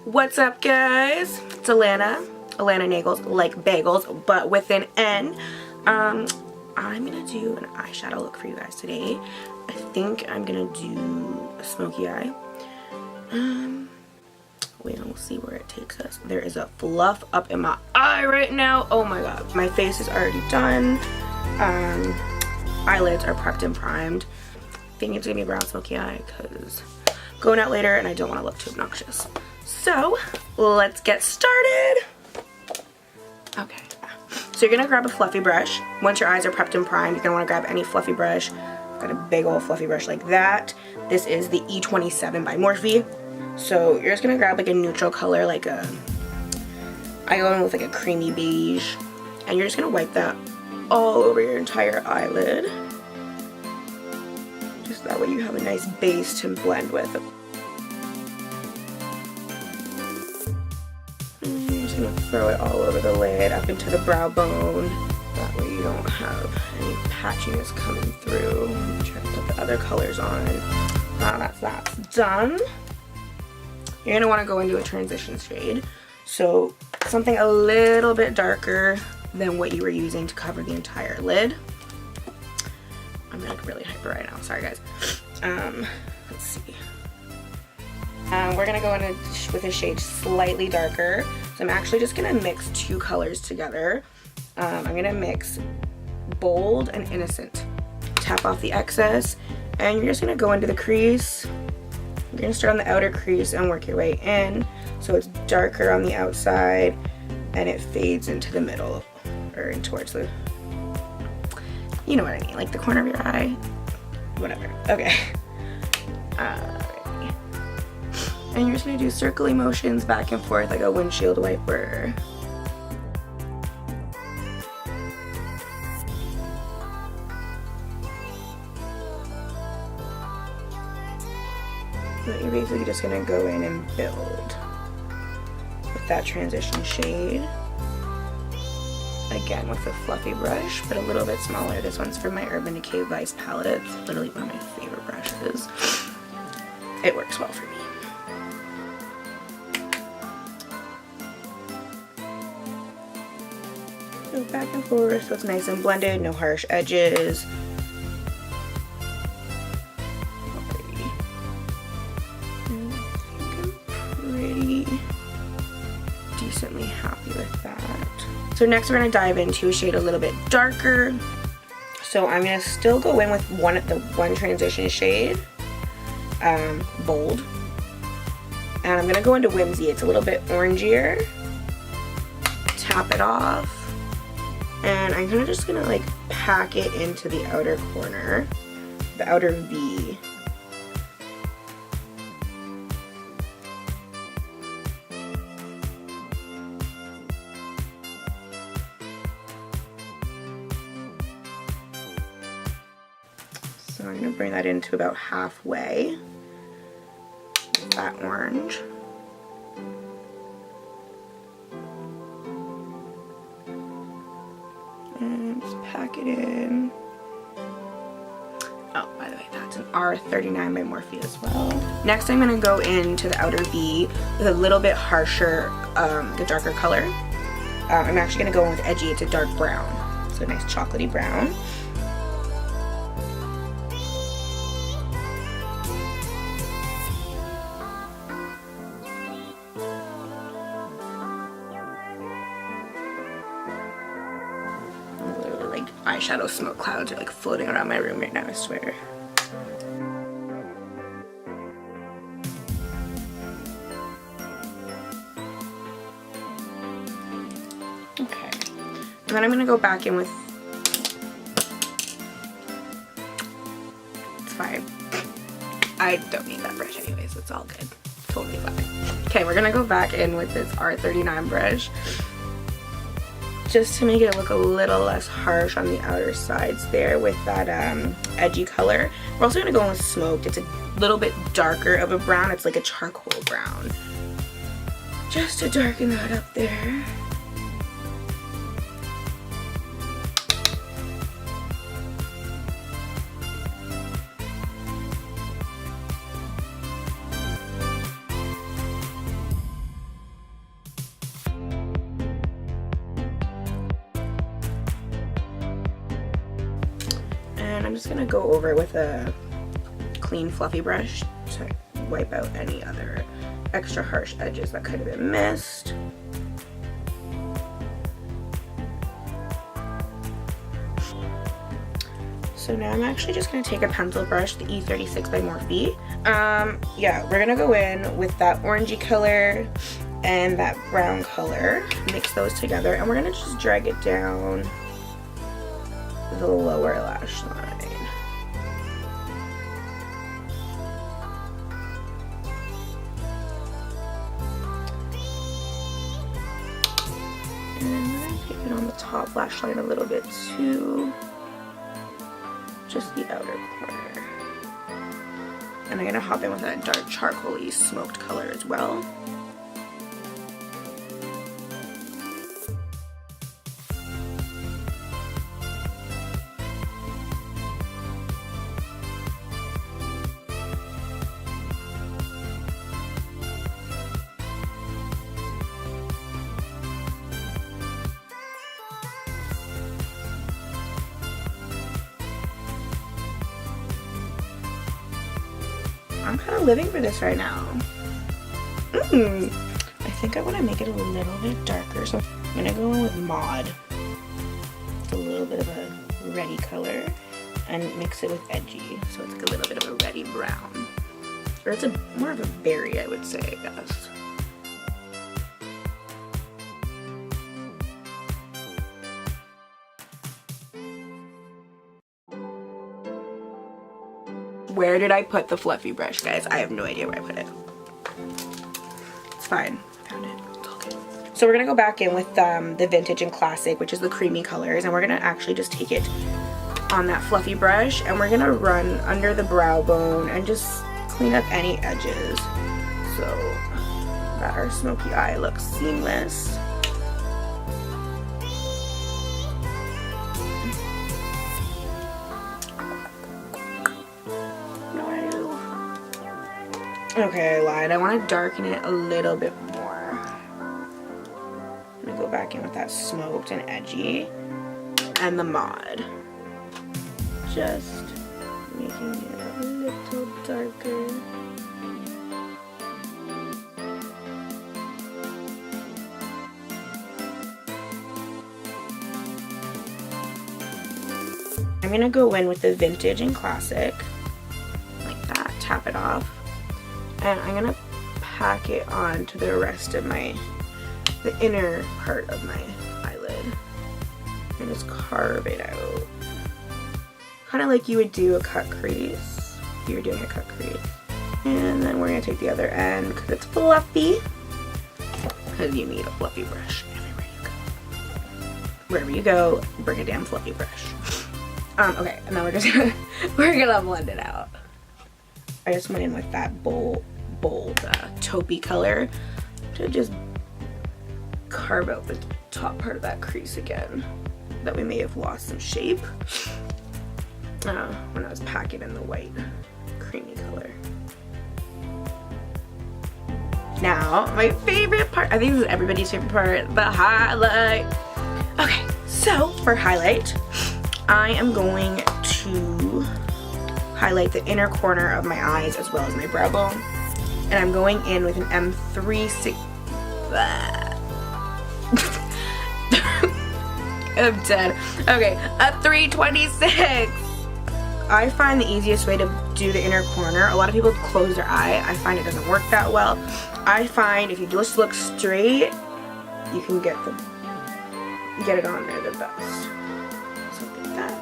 What's up, guys? It's Alana Nagels, like bagels, but with an N. I'm gonna do an eyeshadow look for you guys today. I think I'm gonna do a smoky eye. Wait, we'll see where it takes us. There is a fluff up in my eye right now. Oh my god, my face is already done. Eyelids are prepped and primed. I think it's gonna be a brown smoky eye because going out later and I don't want to look too obnoxious. So let's get started. Okay, so you're gonna grab a fluffy brush. Once your eyes are prepped and primed, you're gonna want to grab any fluffy brush. I've got a big old fluffy brush like that. This is the E27 by Morphe. So you're just gonna grab like a neutral color, like I go in with like a creamy beige, and you're just gonna wipe that all over your entire eyelid. Just that way you have a nice base to blend with. And you're just gonna throw it all over the lid, up into the brow bone. That way you don't have any patchiness coming through. Try to put the other colors on. Now that's done. You're gonna want to go into a transition shade. So something a little bit darker than what you were using to cover the entire lid. I'm like really hyper right now, sorry guys. Let's see. We're gonna go in with a shade slightly darker. So I'm actually just gonna mix two colors together. I'm gonna mix Bold and Innocent. Tap off the excess, and you're just gonna go into the crease. You're gonna start on the outer crease and work your way in, so it's darker on the outside and it fades into the middle, or in towards the, you know what I mean, like the corner of your eye, whatever. Okay. Alrighty. And you're just gonna do circling motions back and forth like a windshield wiper. So you're basically just gonna go in and build with that transition shade. Again with a fluffy brush, but a little bit smaller. This one's from my Urban Decay Vice palette. It's literally one of my favorite brushes. It works well for me. Go back and forth so it's nice and blended, no harsh edges. Decently happy with that. So next we're going to dive into a shade a little bit darker. So I'm going to still go in with the one transition shade, Bold. And I'm going to go into Whimsy. It's a little bit orangier. Tap it off. And I'm kind of just going to like pack it into the outer corner, the outer V. So I'm going to bring that into about halfway with that orange. And just pack it in. Oh, by the way, that's an R39 by Morphe as well. Next I'm going to go into the outer V with a little bit harsher, the darker color. I'm actually going to go in with Edgy. It's a dark brown. So a nice chocolatey brown. Eyeshadow smoke clouds are like floating around my room right now, I swear. Okay, and then I'm gonna go back in with, it's fine. I don't need that brush anyways, it's all good. Totally fine. Okay, we're gonna go back in with this R39 brush, just to make it look a little less harsh on the outer sides there with that edgy color. We're also going to go in with Smoked. It's a little bit darker of a brown. It's like a charcoal brown. Just to darken that up there. just gonna go over it with a clean fluffy brush to wipe out any other extra harsh edges that could have been missed. So now I'm actually just gonna take a pencil brush, the E36 by Morphe. Yeah, we're gonna go in with that orangey color and that brown color, mix those together, and we're gonna just drag it down the lower lash line. And I'm gonna take it on the top lash line a little bit too. Just the outer corner. And I'm gonna hop in with that dark charcoaly smoked color as well. I'm kind of living for this right now. I think I want to make it a little bit darker, so I'm going to go in with Mod. It's a little bit of a reddy color, and mix it with Edgy, so it's like a little bit of a reddy brown. Or it's more of a berry, I would say, I guess. Where did I put the fluffy brush, guys? I have no idea where I put it. It's fine. I found it. It's all good. So we're going to go back in with the Vintage and Classic, which is the creamy colors, and we're going to actually just take it on that fluffy brush, and we're going to run under the brow bone and just clean up any edges so that our smoky eye looks seamless. Okay, I lied. I want to darken it a little bit more. I'm going to go back in with that smoked and edgy and the Mod. Just making it a little darker. I'm going to go in with the Vintage and Classic, like that, tap it off. And I'm gonna pack it onto the rest of the inner part of my eyelid. And just carve it out. Kind of like you would do a cut crease, if you were doing a cut crease. And then we're gonna take the other end, because it's fluffy. Because you need a fluffy brush everywhere you go. Wherever you go, bring a damn fluffy brush. Okay, and then we're just we're gonna blend it out. I just went in with that bold taupey color to just carve out the top part of that crease again that we may have lost some shape when I was packing in the white creamy color. Now, my favorite part, I think this is everybody's favorite part, the highlight. Okay, so for highlight, I am going to highlight the inner corner of my eyes as well as my brow bone. And I'm going in with an M36. I'm dead. Okay, a 326. I find the easiest way to do the inner corner, a lot of people close their eye. I find it doesn't work that well. I find if you just look straight, you can get it on there the best. Something like that.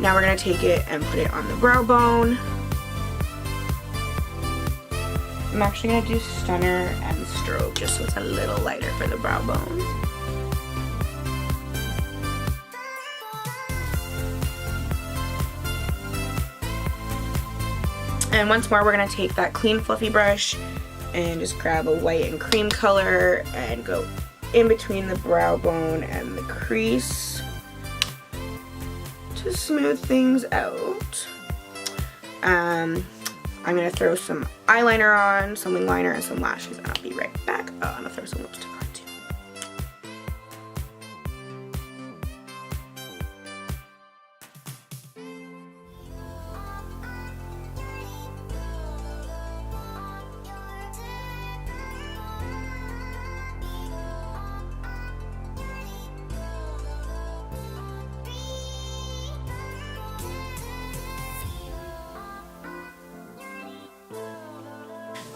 Now we're going to take it and put it on the brow bone. I'm actually going to do Stunner and Stroke just so it's a little lighter for the brow bone. And once more, we're going to take that clean fluffy brush and just grab a white and cream color and go in between the brow bone and the crease to smooth things out. I'm gonna throw some eyeliner on, some wing liner, and some lashes, and I'll be right back. Oh, I'm gonna throw some lipstick on too.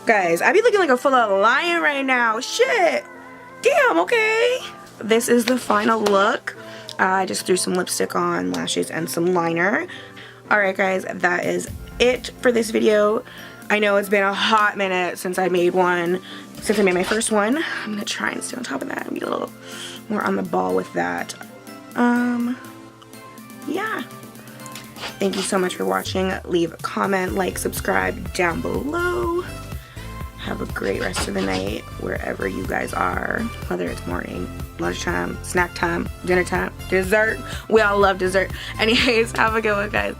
Guys, I be looking like a full of lion right now. Shit. Damn, okay. This is the final look. I just threw some lipstick on, lashes, and some liner. Alright guys, that is it for this video. I know it's been a hot minute since I made my first one. I'm gonna try and stay on top of that and be a little more on the ball with that. Yeah. Thank you so much for watching. Leave a comment, like, subscribe down below. Have a great rest of the night wherever you guys are, whether it's morning, lunchtime, snack time, dinner time, dessert. We all love dessert. Anyways, have a good one, guys.